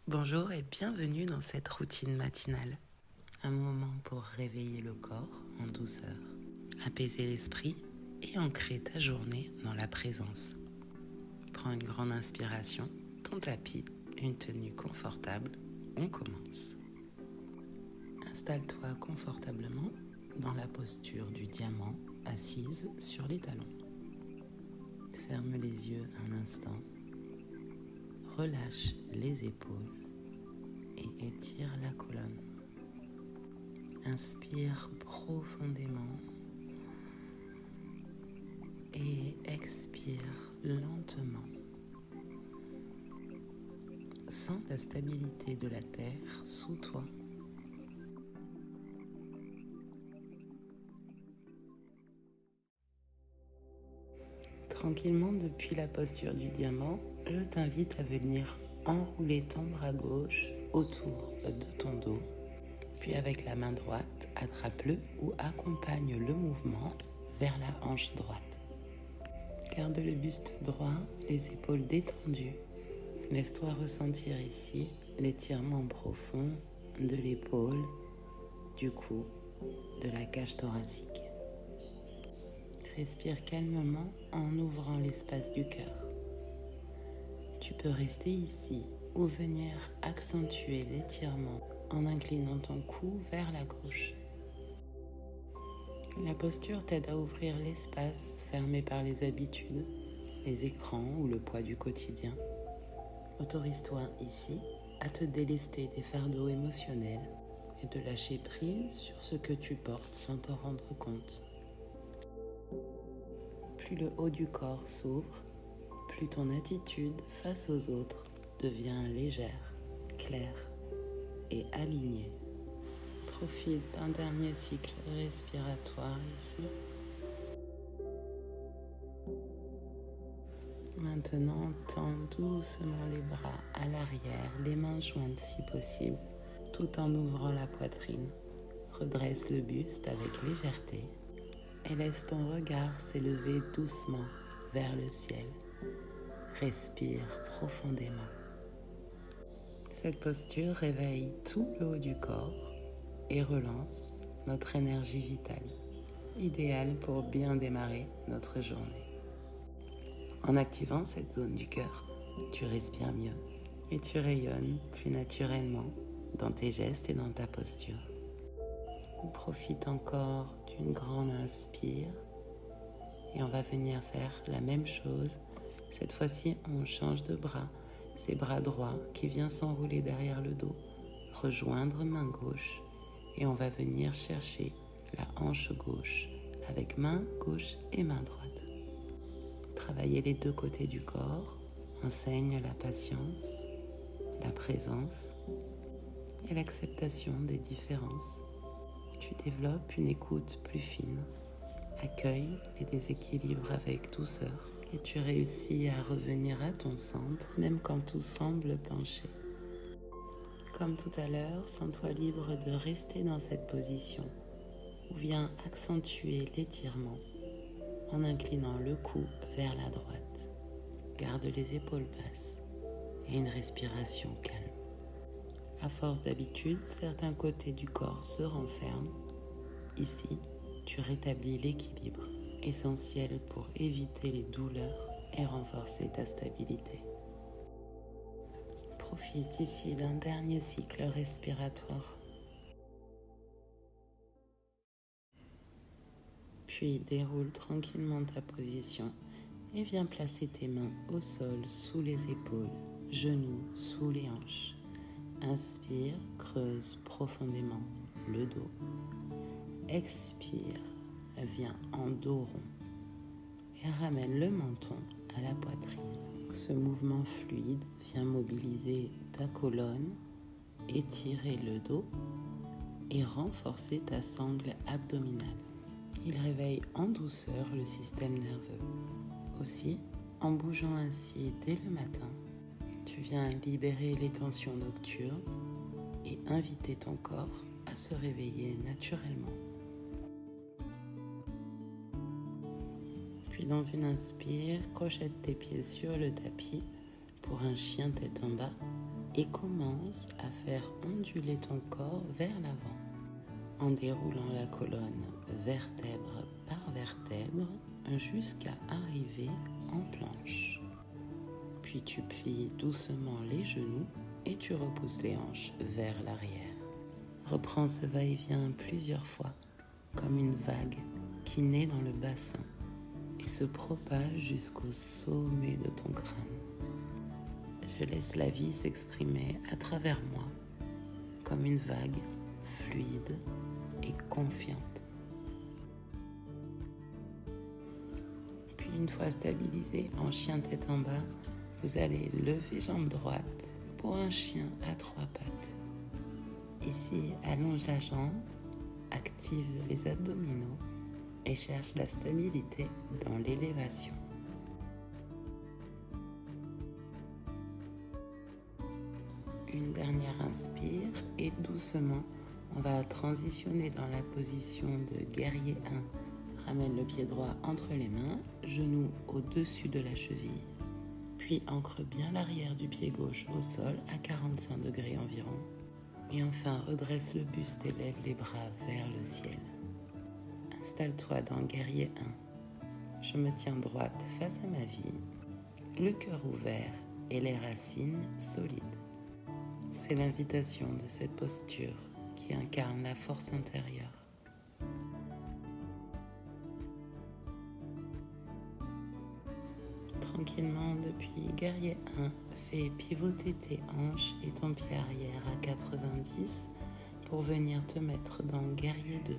Bonjour et bienvenue dans cette routine matinale. Un moment pour réveiller le corps en douceur, apaiser l'esprit et ancrer ta journée dans la présence. Prends une grande inspiration, ton tapis, une tenue confortable, on commence. Installe-toi confortablement dans la posture du diamant, assise sur les talons. Ferme les yeux un instant. Relâche les épaules et étire la colonne. Inspire profondément et expire lentement. Sens la stabilité de la terre sous toi. Tranquillement depuis la posture du diamant, je t'invite à venir enrouler ton bras gauche autour de ton dos. Puis avec la main droite, attrape-le ou accompagne le mouvement vers la hanche droite. Garde le buste droit, les épaules détendues. Laisse-toi ressentir ici l'étirement profond de l'épaule, du cou, de la cage thoracique. Respire calmement en ouvrant l'espace du cœur. Tu peux rester ici ou venir accentuer l'étirement en inclinant ton cou vers la gauche. La posture t'aide à ouvrir l'espace fermé par les habitudes, les écrans ou le poids du quotidien. Autorise-toi ici à te délester des fardeaux émotionnels et de lâcher prise sur ce que tu portes sans t'en rendre compte. Plus le haut du corps s'ouvre, plus ton attitude face aux autres devient légère, claire et alignée. Profite d'un dernier cycle respiratoire ici. Maintenant, tends doucement les bras à l'arrière, les mains jointes si possible, tout en ouvrant la poitrine. Redresse le buste avec légèreté et laisse ton regard s'élever doucement vers le ciel. Respire profondément. Cette posture réveille tout le haut du corps et relance notre énergie vitale, idéale pour bien démarrer notre journée. En activant cette zone du cœur, tu respires mieux et tu rayonnes plus naturellement dans tes gestes et dans ta posture. Profite encore d'une grande inspire et on va venir faire la même chose. Cette fois-ci, on change de bras. C'est bras droit qui vient s'enrouler derrière le dos, rejoindre main gauche et on va venir chercher la hanche gauche avec main gauche et main droite. Travailler les deux côtés du corps enseigne la patience, la présence et l'acceptation des différences. Tu développes une écoute plus fine, accueille les déséquilibres avec douceur et tu réussis à revenir à ton centre même quand tout semble pencher. Comme tout à l'heure, sens-toi libre de rester dans cette position ou viens accentuer l'étirement en inclinant le cou vers la droite. Garde les épaules basses et une respiration calme. À force d'habitude, certains côtés du corps se renferment. Ici, tu rétablis l'équilibre, essentiel pour éviter les douleurs et renforcer ta stabilité. Profite ici d'un dernier cycle respiratoire. Puis déroule tranquillement ta position et viens placer tes mains au sol sous les épaules, genoux sous les hanches. Inspire, creuse profondément le dos. Expire, viens en dos rond et ramène le menton à la poitrine. Ce mouvement fluide vient mobiliser ta colonne, étirer le dos et renforcer ta sangle abdominale. Il réveille en douceur le système nerveux. Aussi, en bougeant ainsi dès le matin, tu viens libérer les tensions nocturnes et inviter ton corps à se réveiller naturellement. Puis dans une inspire, crochette tes pieds sur le tapis pour un chien tête en bas et commence à faire onduler ton corps vers l'avant en déroulant la colonne vertèbre par vertèbre jusqu'à arriver en planche. Puis tu plies doucement les genoux et tu repousses les hanches vers l'arrière. Reprends ce va-et-vient plusieurs fois, comme une vague qui naît dans le bassin et se propage jusqu'au sommet de ton crâne. Je laisse la vie s'exprimer à travers moi, comme une vague fluide et confiante. Puis une fois stabilisé en chien tête en bas, vous allez lever jambe droite pour un chien à 3 pattes. Ici, allonge la jambe, active les abdominaux et cherche la stabilité dans l'élévation. Une dernière inspire et doucement, on va transitionner dans la position de guerrier 1. Ramène le pied droit entre les mains, genou au-dessus de la cheville. Puis ancre bien l'arrière du pied gauche au sol à 45 degrés environ. Et enfin, redresse le buste et lève les bras vers le ciel. Installe-toi dans guerrier 1. Je me tiens droite face à ma vie, le cœur ouvert et les racines solides. C'est l'invitation de cette posture qui incarne la force intérieure. Tranquillement, depuis guerrier 1, fais pivoter tes hanches et ton pied arrière à 90 pour venir te mettre dans guerrier 2.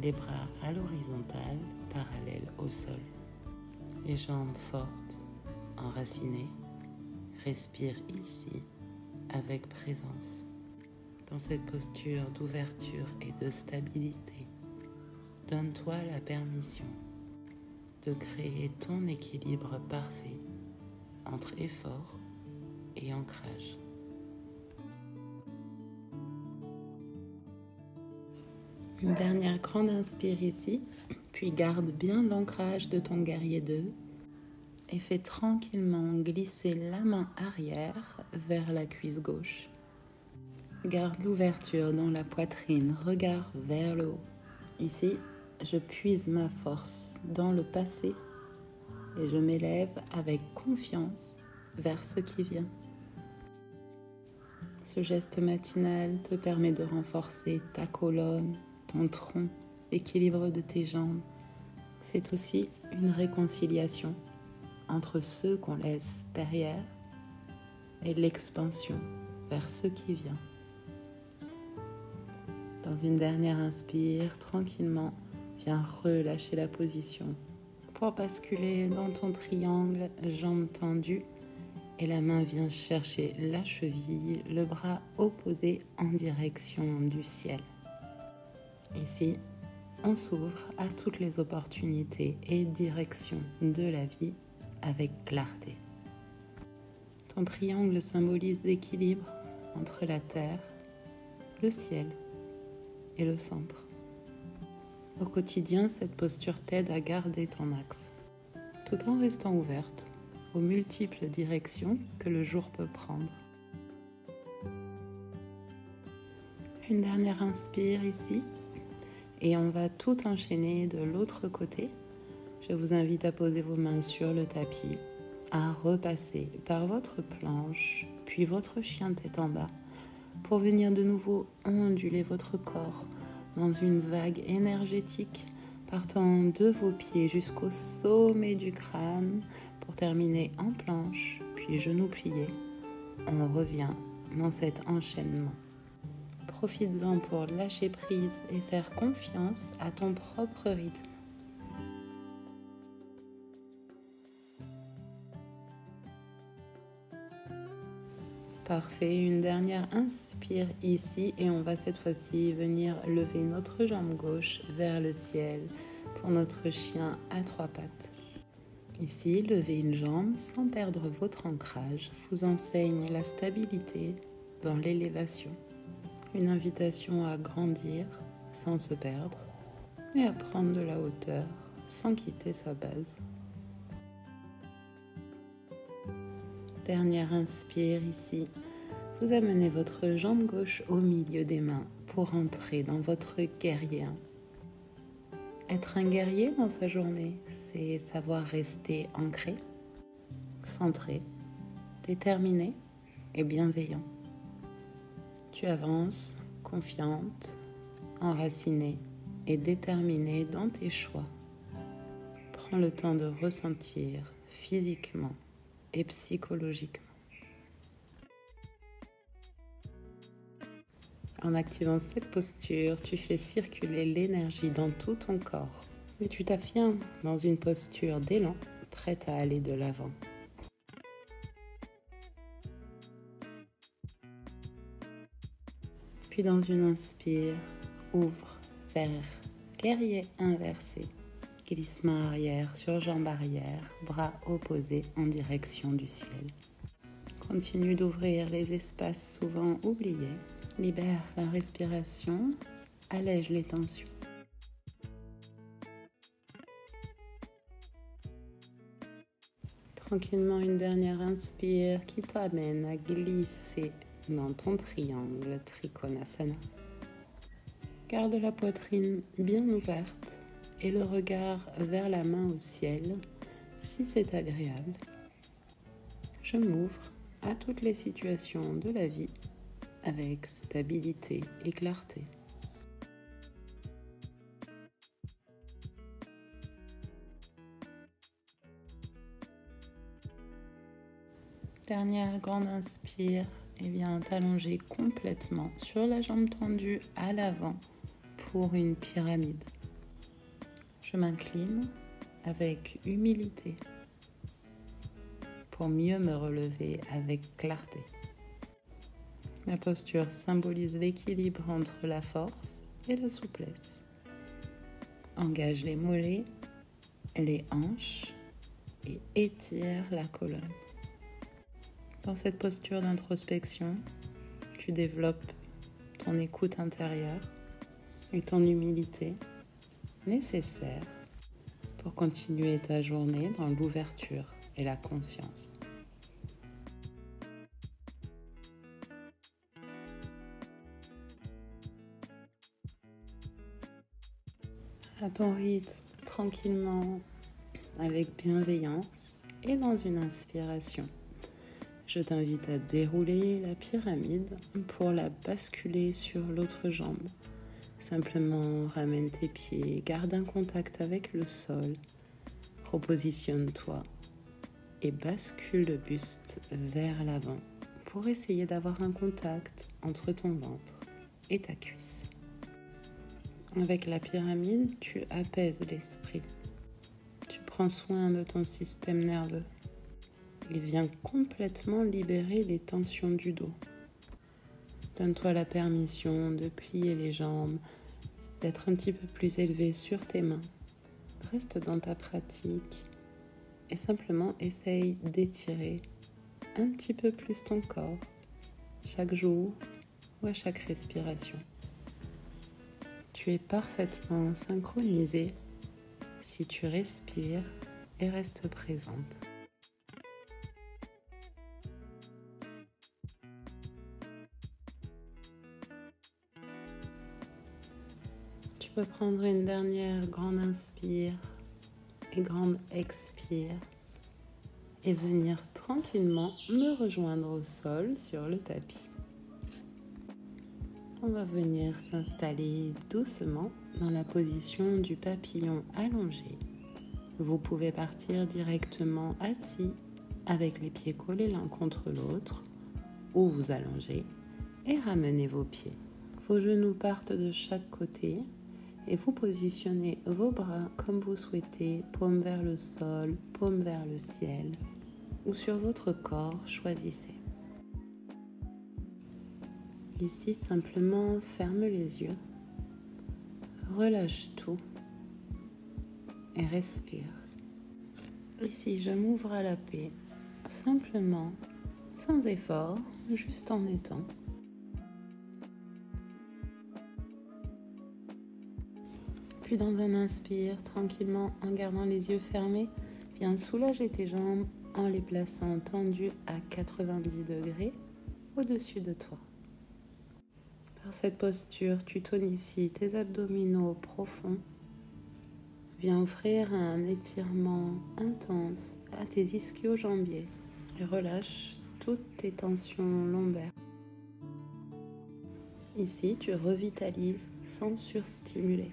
Les bras à l'horizontale, parallèles au sol. Les jambes fortes, enracinées. Respire ici avec présence. Dans cette posture d'ouverture et de stabilité, donne-toi la permission de créer ton équilibre parfait entre effort et ancrage. Une dernière grande inspire ici, puis garde bien l'ancrage de ton guerrier 2 et fais tranquillement glisser la main arrière vers la cuisse gauche. Garde l'ouverture dans la poitrine, regard vers le haut. Ici, je puise ma force dans le passé et je m'élève avec confiance vers ce qui vient. Ce geste matinal te permet de renforcer ta colonne, ton tronc, l'équilibre de tes jambes. C'est aussi une réconciliation entre ceux qu'on laisse derrière et l'expansion vers ce qui vient. Dans une dernière inspire, tranquillement, viens relâcher la position pour basculer dans ton triangle, jambes tendues, et la main vient chercher la cheville, le bras opposé en direction du ciel. Ici, on s'ouvre à toutes les opportunités et directions de la vie avec clarté. Ton triangle symbolise l'équilibre entre la terre, le ciel et le centre. Au quotidien, cette posture t'aide à garder ton axe, tout en restant ouverte aux multiples directions que le jour peut prendre. Une dernière inspire ici, et on va tout enchaîner de l'autre côté. Je vous invite à poser vos mains sur le tapis, à repasser par votre planche, puis votre chien tête en bas, pour venir de nouveau onduler votre corps dans une vague énergétique partant de vos pieds jusqu'au sommet du crâne pour terminer en planche, puis genoux pliés. On revient dans cet enchaînement. Profites-en pour lâcher prise et faire confiance à ton propre rythme. Parfait, une dernière inspire ici et on va cette fois-ci venir lever notre jambe gauche vers le ciel pour notre chien à 3 pattes. Ici, levez une jambe sans perdre votre ancrage vous enseigne la stabilité dans l'élévation. Une invitation à grandir sans se perdre et à prendre de la hauteur sans quitter sa base. Dernière inspire ici. Vous amenez votre jambe gauche au milieu des mains pour entrer dans votre guerrier 1. Être un guerrier dans sa journée, c'est savoir rester ancré, centré, déterminé et bienveillant. Tu avances, confiante, enracinée et déterminée dans tes choix. Prends le temps de ressentir physiquement et psychologiquement. En activant cette posture, tu fais circuler l'énergie dans tout ton corps et tu t'affirmes dans une posture d'élan, prête à aller de l'avant. Puis dans une inspire, ouvre vers guerrier inversé, glissement arrière sur jambe arrière, bras opposés en direction du ciel. Continue d'ouvrir les espaces souvent oubliés. Libère la respiration, allège les tensions. Tranquillement, une dernière inspire qui t'amène à glisser dans ton triangle Trikonasana. Garde la poitrine bien ouverte et le regard vers la main au ciel, si c'est agréable. Je m'ouvre à toutes les situations de la vie avec stabilité et clarté. Dernière grande inspire, et bien t'allonger complètement sur la jambe tendue à l'avant pour une pyramide. Je m'incline avec humilité pour mieux me relever avec clarté. La posture symbolise l'équilibre entre la force et la souplesse. Engage les mollets, les hanches et étire la colonne. Dans cette posture d'introspection, tu développes ton écoute intérieure et ton humilité nécessaires pour continuer ta journée dans l'ouverture et la conscience. À ton rythme, tranquillement, avec bienveillance et dans une inspiration. Je t'invite à dérouler la pyramide pour la basculer sur l'autre jambe. Simplement ramène tes pieds, garde un contact avec le sol, repositionne-toi et bascule le buste vers l'avant pour essayer d'avoir un contact entre ton ventre et ta cuisse. Avec la pyramide, tu apaises l'esprit. Tu prends soin de ton système nerveux. Il vient complètement libérer les tensions du dos. Donne-toi la permission de plier les jambes, d'être un petit peu plus élevé sur tes mains. Reste dans ta pratique et simplement essaye d'étirer un petit peu plus ton corps chaque jour ou à chaque respiration. Tu es parfaitement synchronisé si tu respires et restes présente. Tu peux prendre une dernière grande inspire et grande expire et venir tranquillement me rejoindre au sol sur le tapis. On va venir s'installer doucement dans la position du papillon allongé. Vous pouvez partir directement assis avec les pieds collés l'un contre l'autre ou vous allongez et ramenez vos pieds. Vos genoux partent de chaque côté et vous positionnez vos bras comme vous souhaitez, paume vers le sol, paume vers le ciel ou sur votre corps, choisissez. Ici, simplement, ferme les yeux, relâche tout et respire. Ici, je m'ouvre à la paix, simplement, sans effort, juste en étant. Puis dans un inspire, tranquillement, en gardant les yeux fermés, viens soulager tes jambes en les plaçant tendues à 90 degrés au-dessus de toi. Par cette posture, tu tonifies tes abdominaux profonds. Viens offrir un étirement intense à tes ischio-jambiers et relâche toutes tes tensions lombaires. Ici, tu revitalises sans surstimuler.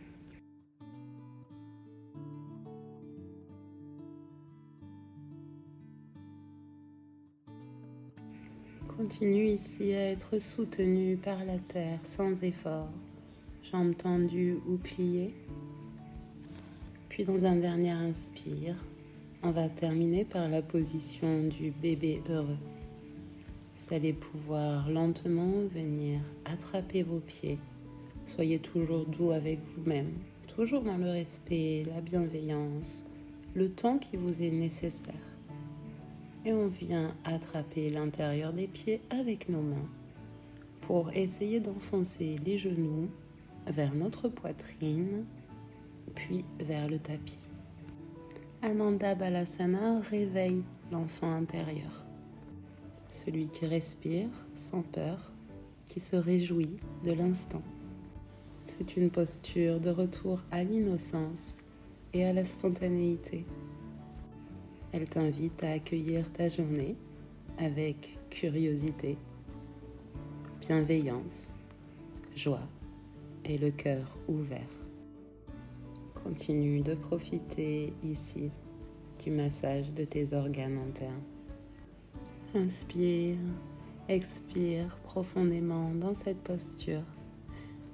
Continue ici à être soutenu par la terre sans effort, jambes tendues ou pliées. Puis dans un dernier inspire, on va terminer par la position du bébé heureux. Vous allez pouvoir lentement venir attraper vos pieds. Soyez toujours doux avec vous-même, toujours dans le respect, la bienveillance, le temps qui vous est nécessaire. Et on vient attraper l'intérieur des pieds avec nos mains pour essayer d'enfoncer les genoux vers notre poitrine, puis vers le tapis. Ananda Balasana réveille l'enfant intérieur, celui qui respire sans peur, qui se réjouit de l'instant. C'est une posture de retour à l'innocence et à la spontanéité. Elle t'invite à accueillir ta journée avec curiosité, bienveillance, joie et le cœur ouvert. Continue de profiter ici du massage de tes organes internes. Inspire, expire profondément dans cette posture.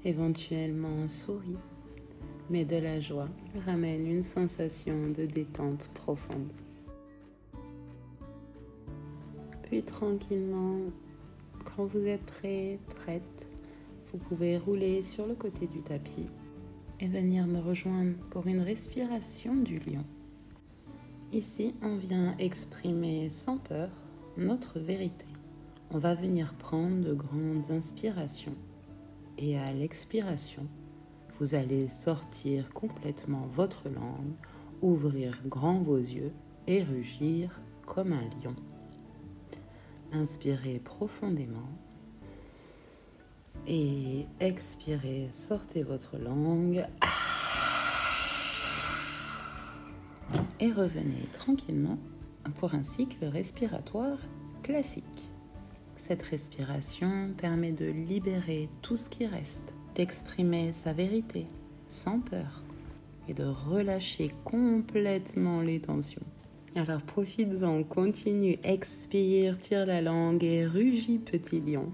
Éventuellement souris, mais de la joie ramène une sensation de détente profonde. Puis tranquillement, quand vous êtes prêt, prête, vous pouvez rouler sur le côté du tapis et venir me rejoindre pour une respiration du lion. Ici, on vient exprimer sans peur notre vérité. On va venir prendre de grandes inspirations et à l'expiration, vous allez sortir complètement votre langue, ouvrir grand vos yeux et rugir comme un lion. Inspirez profondément et expirez, sortez votre langue et revenez tranquillement pour un cycle respiratoire classique. Cette respiration permet de libérer tout ce qui reste, d'exprimer sa vérité sans peur et de relâcher complètement les tensions. Alors profites-en, continue, expire, tire la langue et rugis petit lion.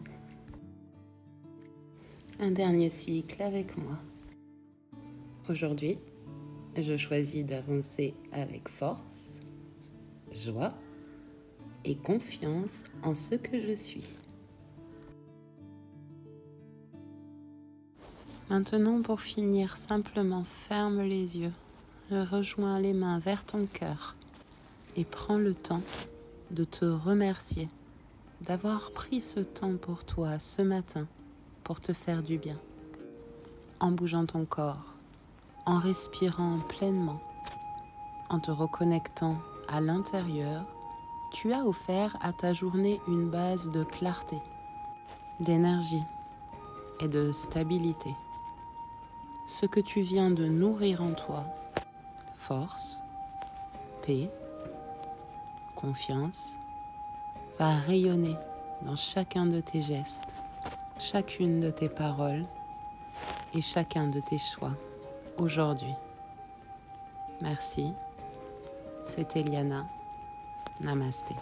Un dernier cycle avec moi. Aujourd'hui, je choisis d'avancer avec force, joie et confiance en ce que je suis. Maintenant, pour finir, simplement ferme les yeux, rejoins les mains vers ton cœur et prends le temps de te remercier d'avoir pris ce temps pour toi ce matin pour te faire du bien. En bougeant ton corps, en respirant pleinement, en te reconnectant à l'intérieur, tu as offert à ta journée une base de clarté, d'énergie et de stabilité. Ce que tu viens de nourrir en toi, force, paix, confiance, va rayonner dans chacun de tes gestes, chacune de tes paroles et chacun de tes choix aujourd'hui. Merci, c'était Liana. Namasté.